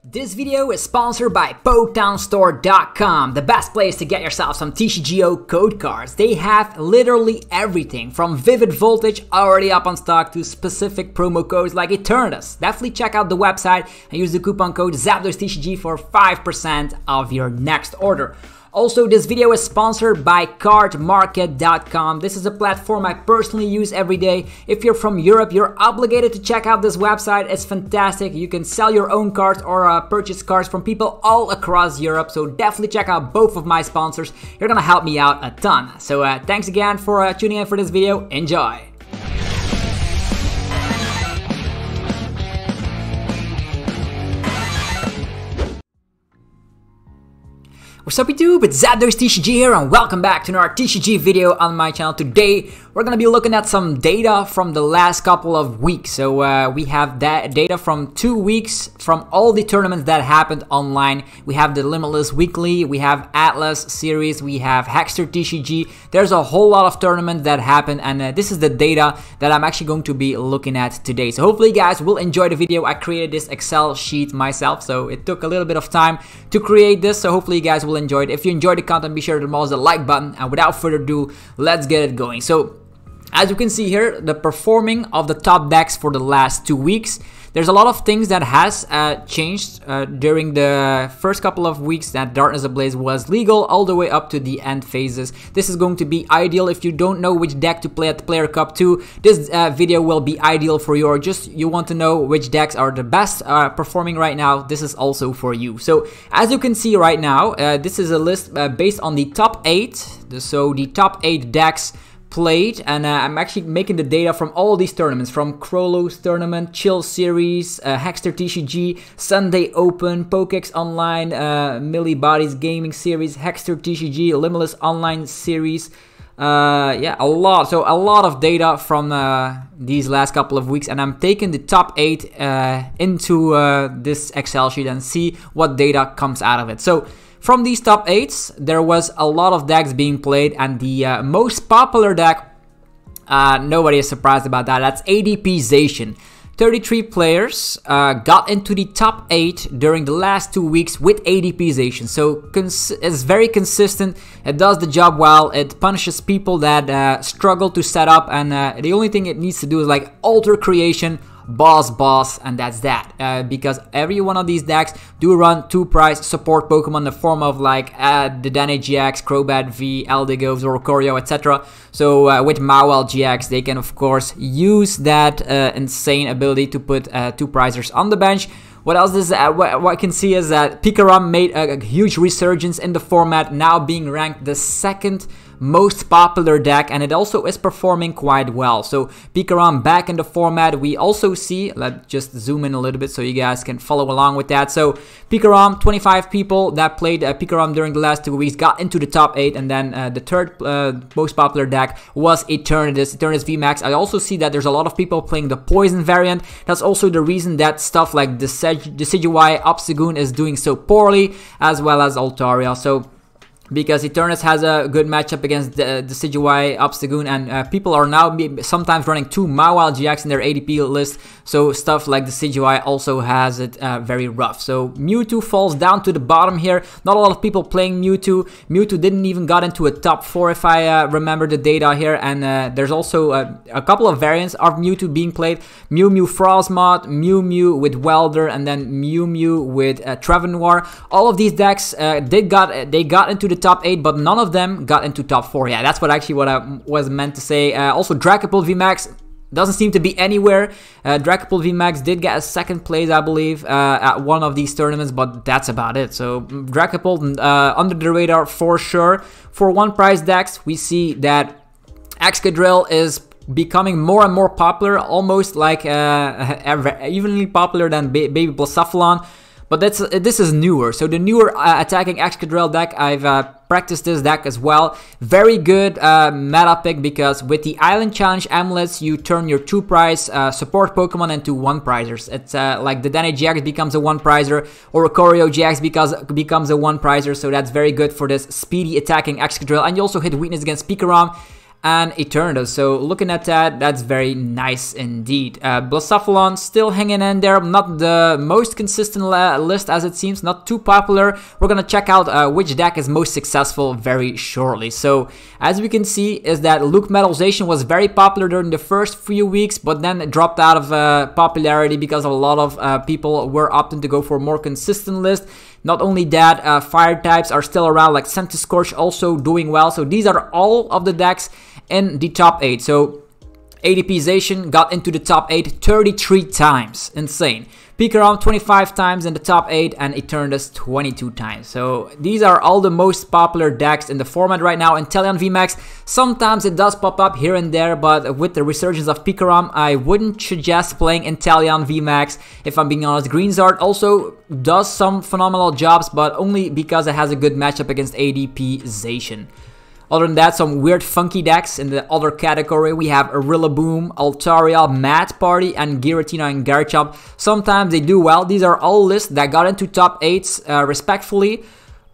This video is sponsored by PoketownStore.com, the best place to get yourself some TCGO code cards. They have literally everything from Vivid Voltage already up on stock to specific promo codes like Eternatus. Definitely check out the website and use the coupon code LimitlessTCG for 5% of your next order. Also, this video is sponsored by cardmarket.com. This is a platform I personally use every day. If you're from Europe, you're obligated to check out this website. It's fantastic. You can sell your own cards or purchase cards from people all across Europe. So definitely check out both of my sponsors. You're gonna help me out a ton. So thanks again for tuning in for this video. Enjoy. What's up YouTube, it's HegsterTCG here and welcome back to another TCG video on my channel. Today we're going to be looking at some data from the last couple of weeks. So we have that data from 2 weeks from all the tournaments that happened online. We have the Limitless Weekly, we have Atlas Series, we have HegsterTCG. There's a whole lot of tournaments that happened and this is the data that I'm actually going to be looking at today. So hopefully you guys will enjoy the video. I created this Excel sheet myself, so it took a little bit of time to create this. So hopefully you guys will enjoy it. If you enjoyed the content, be sure to demolish the like button, and without further ado, let's get it going. So as you can see here, the performing of the top decks for the last 2 weeks. There's a lot of things that has changed during the first couple of weeks that Darkness Ablaze was legal all the way up to the end phases. This is going to be ideal if you don't know which deck to play at the Player Cup 2. This video will be ideal for you, or just you want to know which decks are the best performing right now. This is also for you. So as you can see right now, this is a list based on the top 8. So the top 8 decks played, and I'm actually making the data from all these tournaments, from Krolo's tournament, Chill Series, HegsterTCG, Sunday Open, Pokex Online, Millie Bodies Gaming Series, HegsterTCG, Limitless Online Series. Yeah, a lot. So a lot of data from these last couple of weeks, and I'm taking the top 8 into this Excel sheet and see what data comes out of it. So from these top 8s, there was a lot of decks being played, and the most popular deck, nobody is surprised about that, that's ADP Zacian. 33 players got into the top 8 during the last 2 weeks with ADP Zacian. So it's very consistent, it does the job well, it punishes people that struggle to set up, and the only thing it needs to do is like alter creation, boss, and that's that. Because every one of these decks do run 2 prize support Pokemon in the form of like the Dene GX, Crobat V, Eldegoss, Oricorio, etc. So with Mawile GX, they can of course use that insane ability to put 2 prizers on the bench. What else is what I can see is that PikaRom made a huge resurgence in the format, now being ranked the second most popular deck, and it also is performing quite well. So PikaRom back in the format. We also see, let's just zoom in a little bit so you guys can follow along with that. So PikaRom, 25 people that played PikaRom during the last 2 weeks got into the top 8, and then the third most popular deck was Eternatus VMAX. I also see that there's a lot of people playing the Poison variant. That's also the reason that stuff like the Decidueye Obstagoon is doing so poorly, as well as Altaria. So because Eternatus has a good matchup against the Decidueye Obstagoon, and people are now sometimes running 2 Mawile GX in their ADP list, so stuff like the Decidueye also has it very rough. So Mewtwo falls down to the bottom here. Not a lot of people playing Mewtwo. Mewtwo didn't even got into a top 4 if I remember the data here, and there's also a couple of variants of Mewtwo being played. Mew Mew Frostmoth, Mew Mew with Welder, and then Mew Mew with Trevenoir. All of these decks they got into the top 8, but none of them got into top 4. Yeah, that's what I was meant to say. Also, Dragapult VMAX doesn't seem to be anywhere. Dragapult VMAX did get a second place, I believe, at one of these tournaments, but that's about it. So Dragapult under the radar for sure. For 1 prize decks, we see that Excadrill is becoming more and more popular, almost like evenly popular than Baby Blacephalon. But this is newer. So the newer attacking Excadrill deck, I've practiced this deck as well. Very good meta pick, because with the Island Challenge amulets, you turn your 2 prize support Pokemon into 1 prizers. It's like the Dene GX becomes a 1 prizer, or Oricorio GX becomes a 1 prizer. So that's very good for this speedy attacking Excadrill. And you also hit weakness against PikaRom. and Eternatus. So looking at that, that's very nice indeed. Blacephalon still hanging in there. Not the most consistent list as it seems, not too popular. We're gonna check out which deck is most successful very shortly. So as we can see is that LucMetal Zacian was very popular during the first few weeks, but then it dropped out of popularity because a lot of people were opting to go for a more consistent list. Not only that, fire types are still around, like Scorch also doing well. So these are all of the decks in the top 8. So ADP Zacian got into the top 8 33 times. Insane. PikaRom 25 times in the top 8 and Eternatus 22 times. So these are all the most popular decks in the format right now. Inteleon VMAX, sometimes it does pop up here and there, but with the resurgence of PikaRom, I wouldn't suggest playing Inteleon VMAX if I'm being honest. Greensart also does some phenomenal jobs, but only because it has a good matchup against ADP Zacian. Other than that, some weird funky decks in the other category. We have Rillaboom, Altaria, Mad Party, and Giratina and Garchomp. Sometimes they do well. These are all lists that got into top 8s respectfully,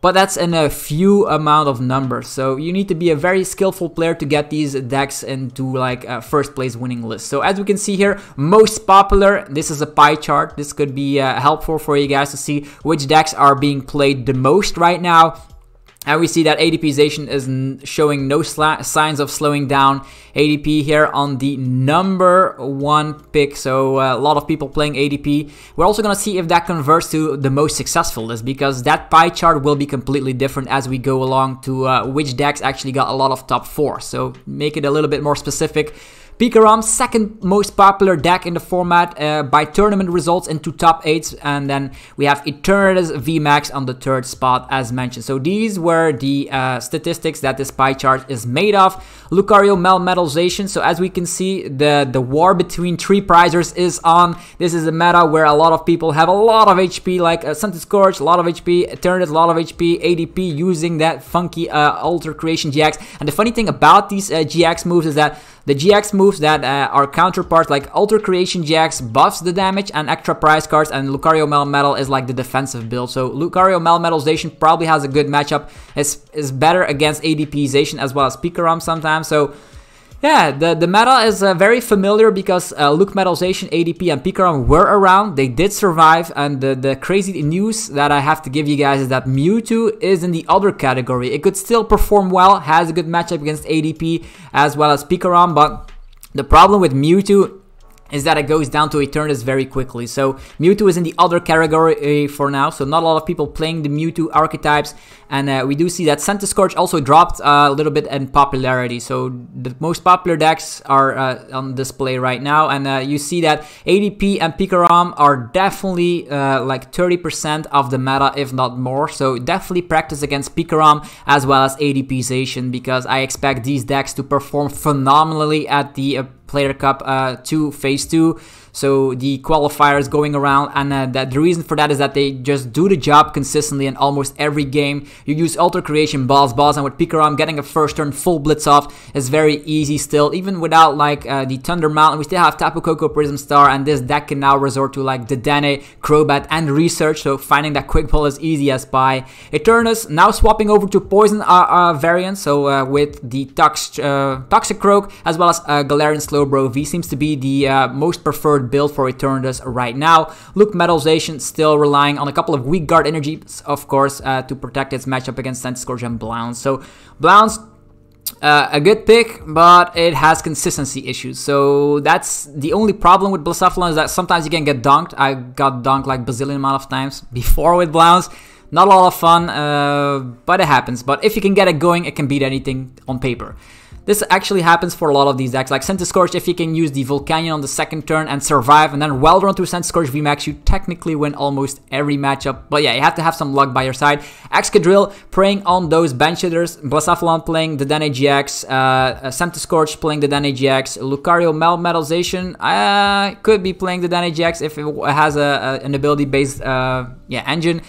but that's in a few amount of numbers. So you need to be a very skillful player to get these decks into like first place winning list. So as we can see here, most popular, this is a pie chart. This could be helpful for you guys to see which decks are being played the most right now. And we see that ADP Zacian is showing no signs of slowing down. ADP here on the number 1 pick, so a lot of people playing ADP. We're also going to see if that converts to the most successful list, because that pie chart will be completely different as we go along to which decks actually got a lot of top 4. So make it a little bit more specific. PikaRom, second most popular deck in the format by tournament results into top 8s, and then we have Eternatus VMAX on the 3rd spot as mentioned. So these were the statistics that this pie chart is made of. LucMetal Zacian, so as we can see, the war between 3 prizers is on. This is a meta where a lot of people have a lot of HP, like Scorch, a lot of HP, Eternatus, a lot of HP, ADP using that funky Alter Creation GX. And the funny thing about these GX moves is that the GX moves that are counterparts, like Alter Creation GX buffs the damage and extra prize cards, and LucMetal is like the defensive build. So LucMetal Zacian probably has a good matchup. Is better against ADP Zacian as well as PikaRom sometimes. So yeah, the meta is very familiar because LucMetal Zacian, ADP, and PikaRom were around. They did survive, and the crazy news that I have to give you guys is that Mewtwo is in the other category. It could still perform well, has a good matchup against ADP as well as PikaRom, but the problem with Mewtwo is that it goes down to Eternatus very quickly. So Mewtwo is in the other category for now, so not a lot of people playing the Mewtwo archetypes, and we do see that Scorch also dropped a little bit in popularity. So the most popular decks are on display right now, and you see that ADP and PikaRom are definitely like 30% of the meta, if not more. So definitely practice against PikaRom as well as ADP Zacian, because I expect these decks to perform phenomenally at the Player Cup 2 Phase 2. So the qualifiers going around, and the reason for that is that they just do the job consistently in almost every game. You use Alter Creation, balls, and with PikaRom getting a first turn full blitz off is very easy still, even without like the Thunder Mountain. We still have Tapu Koko, Prism Star, and this deck can now resort to like Dedenne, Crobat, and Research, so finding that quick pull is easy as pie. Eternatus now swapping over to Poison variant, so with the Toxicroak as well as Galarian Slowbro V seems to be the most preferred build for Eternatus right now. LucMetal Zacian still relying on a couple of weak guard energies, of course, to protect its matchup against Scorch and Blounce. So Blounce, a good pick, but it has consistency issues. So that's the only problem with Blacephalon, is that sometimes you can get dunked. I got dunked like bazillion amount of times before with Blounce. Not a lot of fun, but it happens. But if you can get it going, it can beat anything on paper. This actually happens for a lot of these decks, like Scorch. If you can use the Volcanion on the 2nd turn and survive, and then well run through Scorch VMAX, you technically win almost every matchup. But yeah, you have to have some luck by your side. Excadrill preying on those bench hitters. Blacephalon playing the Dedenne GX. Scorch playing the Dedenne GX. LucMetal Zacian could be playing the Dedenne GX if it has an ability-based engine.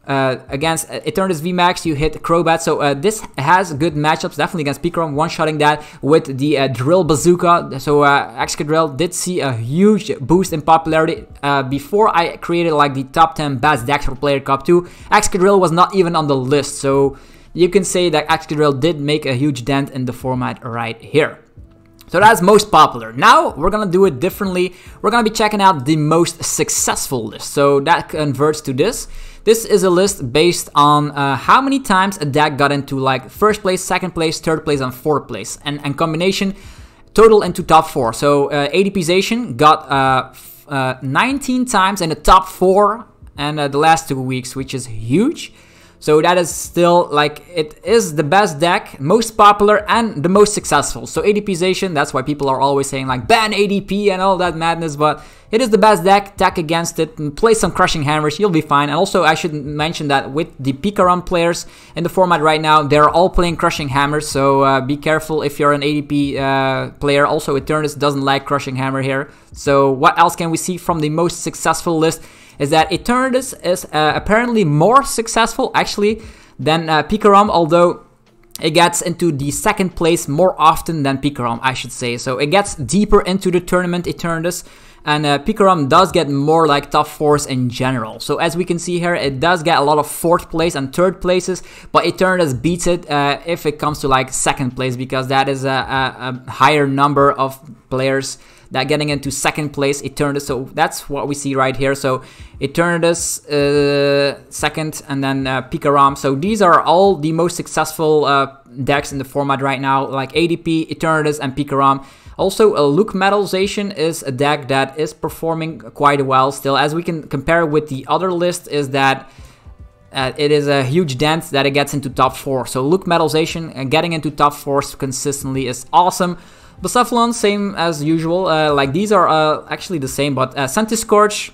Against Eternatus VMAX, you hit Crobat, so this has good matchups, definitely against PikaRom, one-shotting that with the Drill Bazooka. So Excadrill did see a huge boost in popularity. Before I created like the top 10 best decks for Player Cup 2, Excadrill was not even on the list, so you can say that Excadrill did make a huge dent in the format right here. So that's most popular. Now we're gonna do it differently. We're gonna be checking out the most successful list. So that converts to this. This is a list based on how many times a deck got into like first place, second place, third place, and fourth place, and combination total into top 4. So ADP Zacian got 19 times in the top 4 and the last 2 weeks, which is huge. So that is still like, it is the best deck, most popular and the most successful. So ADP Zacian, that's why people are always saying like ban ADP and all that madness, but it is the best deck. Deck against it and play some Crushing Hammers, you'll be fine. And also I should mention that with the PikaRom players in the format right now, they're all playing Crushing Hammers, so be careful if you're an ADP player. Also Eternatus doesn't like Crushing Hammer here. So what else can we see from the most successful list? Is that Eternatus is apparently more successful actually than PikaRom, although it gets into the second place more often than PikaRom, I should say. So it gets deeper into the tournament, Eternatus, and PikaRom does get more like top 4s in general. So as we can see here, it does get a lot of 4th place and 3rd places, but Eternatus beats it if it comes to like 2nd place, because that is a higher number of players that getting into 2nd place, Eternatus. So that's what we see right here. So Eternatus 2nd, and then PikaRom. So these are all the most successful decks in the format right now, like ADP, Eternatus, and PikaRom. Also, LucMetal Zacian is a deck that is performing quite well still. As we can compare with the other list, is that it is a huge dent that it gets into top 4. So LucMetal Zacian getting into top 4s consistently is awesome. Blacephalon, same as usual. Like these are actually the same, but Scorch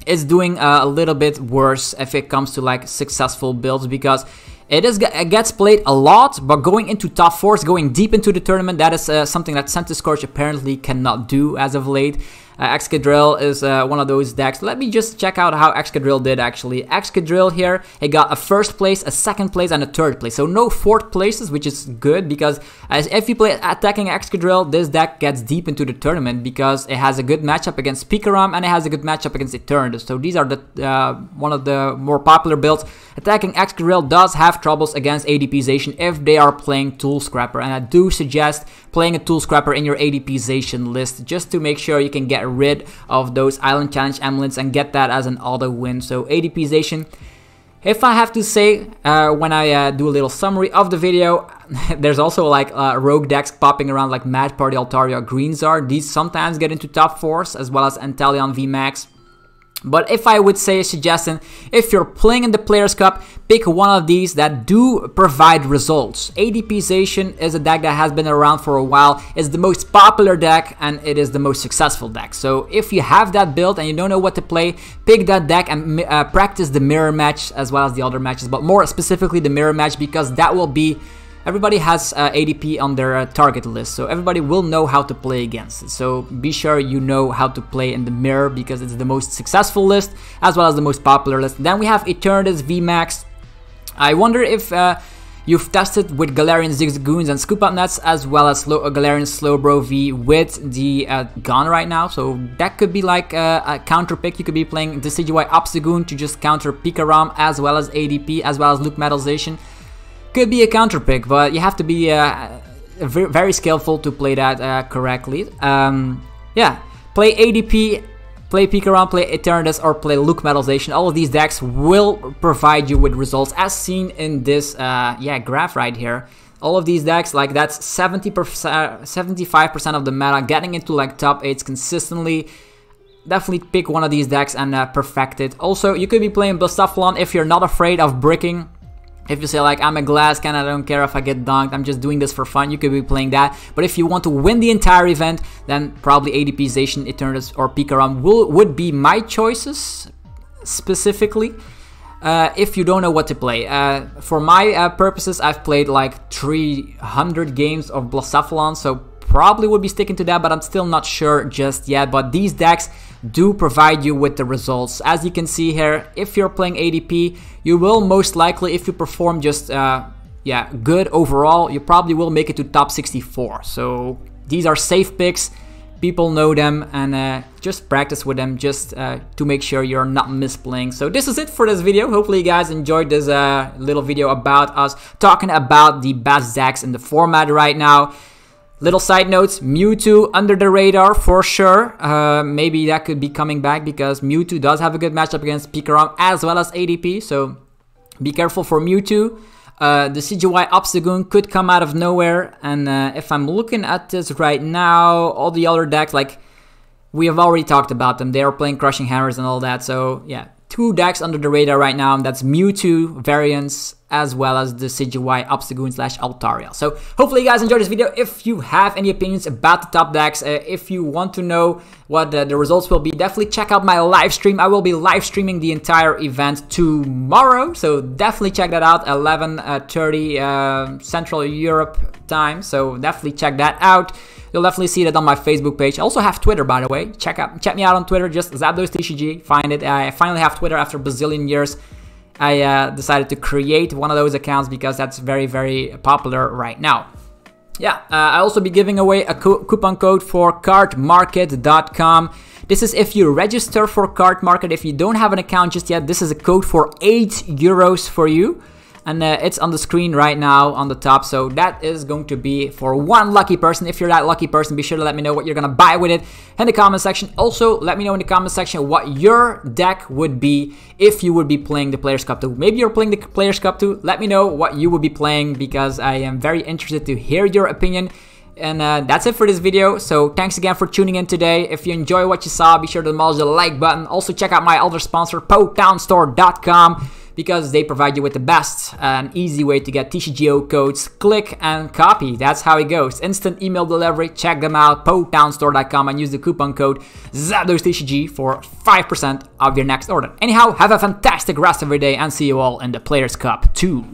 is doing a little bit worse if it comes to like successful builds, because it gets played a lot, but going into top 4s, going deep into the tournament, that is something that Scorch apparently cannot do as of late. Excadrill is one of those decks. Let me just check out how Excadrill did actually. Excadrill here, it got a 1st place, a 2nd place, and a 3rd place. So no 4th places, which is good, because if you play attacking Excadrill, this deck gets deep into the tournament because it has a good matchup against PikaRom and it has a good matchup against Eternatus. So these are the one of the more popular builds. Attacking Excadrill does have troubles against ADP Zacian if they are playing Tool Scrapper, and I do suggest playing a Tool Scrapper in your ADP Zacian list just to make sure you can get rid of those Island Challenge Amulets and get that as an auto win. So ADP Zacian, if I have to say, when I do a little summary of the video, there's also like rogue decks popping around like Mad Party Altaria, Greenzar. These sometimes get into top 4s, as well as Untitled VMAX. But if I would say a suggestion, if you're playing in the Players Cup, pick one of these that do provide results. ADP Zacian is a deck that has been around for a while, it's the most popular deck, and it is the most successful deck. So if you have that build and you don't know what to play, pick that deck and practice the mirror match as well as the other matches, but more specifically the mirror match, because that will be... Everybody has ADP on their target list, so everybody will know how to play against it. So be sure you know how to play in the mirror, because it's the most successful list as well as the most popular list. Then we have Eternatus VMAX. I wonder if you've tested with Galarian Zigzagoons and Scoop Up Nuts, as well as Galarian Slowbro V with the gun right now. So that could be like a counter pick. You could be playing Decidueye Obstagoon to just counter PikaRom, as well as ADP, as well as LucMetal Zacian. Could be a counter pick, but you have to be very skillful to play that correctly. Yeah, play ADP, play PikaRom, play Eternatus, or play LucMetal Zacian. All of these decks will provide you with results, as seen in this graph right here. All of these decks, like that's 75% of the meta, getting into like top 8s consistently. Definitely pick one of these decks and perfect it. Also, you could be playing Blacephalon if you're not afraid of bricking. If you say like, I'm a glass can, I don't care if I get dunked, I'm just doing this for fun, you could be playing that. But if you want to win the entire event, then probably ADP Zacian, Eternatus, or PikaRom would be my choices specifically. If you don't know what to play. For my purposes, I've played like 300 games of Blacephalon, so probably would be sticking to that, but I'm still not sure just yet. But these decks do provide you with the results. As you can see here, if you're playing ADP, you will most likely, if you perform just good overall, you probably will make it to top 64. So these are safe picks. people know them, and just practice with them just to make sure you're not misplaying. So this is it for this video. Hopefully you guys enjoyed this little video about us talking about the best decks in the format right now. Little side notes, Mewtwo under the radar for sure. Maybe that could be coming back because Mewtwo does have a good matchup against PikaRom as well as ADP, so be careful for Mewtwo. The CGY Obstagoon could come out of nowhere, and if I'm looking at this right now, all the other decks, like, we have already talked about them. They are playing Crushing Hammers and all that, so yeah. 2 decks under the radar right now, and that's Mewtwo variants as well as the CGY Obstagoon / Altaria. So hopefully you guys enjoyed this video. If you have any opinions about the top decks, if you want to know what the results will be, definitely check out my live stream. I will be live streaming the entire event tomorrow, so definitely check that out, 11:30 Central Europe time, so definitely check that out. You'll definitely see that on my Facebook page. I also have Twitter, by the way. Check me out on Twitter, just ZapDoseTCG. Find it. I finally have Twitter after a bazillion years. I decided to create one of those accounts because that's very, very popular right now. Yeah, I'll also be giving away a coupon code for cardmarket.com. This is if you register for Card Market. If you don't have an account just yet, this is a code for €8 for you. And it's on the screen right now on the top. So that is going to be for 1 lucky person. If you're that lucky person, be sure to let me know what you're going to buy with it in the comment section. Also, let me know in the comment section what your deck would be if you would be playing the Players Cup 2. Maybe you're playing the Players Cup 2. Let me know what you would be playing because I am very interested to hear your opinion. And that's it for this video. So thanks again for tuning in today. If you enjoy what you saw, be sure to demolish the like button. Also check out my other sponsor, PokedownStore.com. because they provide you with the best and easy way to get TCGO codes. Click and copy. That's how it goes. Instant email delivery. Check them out. PokedownStore.com and use the coupon code ZapDoseTCG for 5% of your next order. Anyhow, have a fantastic rest of your day and see you all in the Players Cup 2.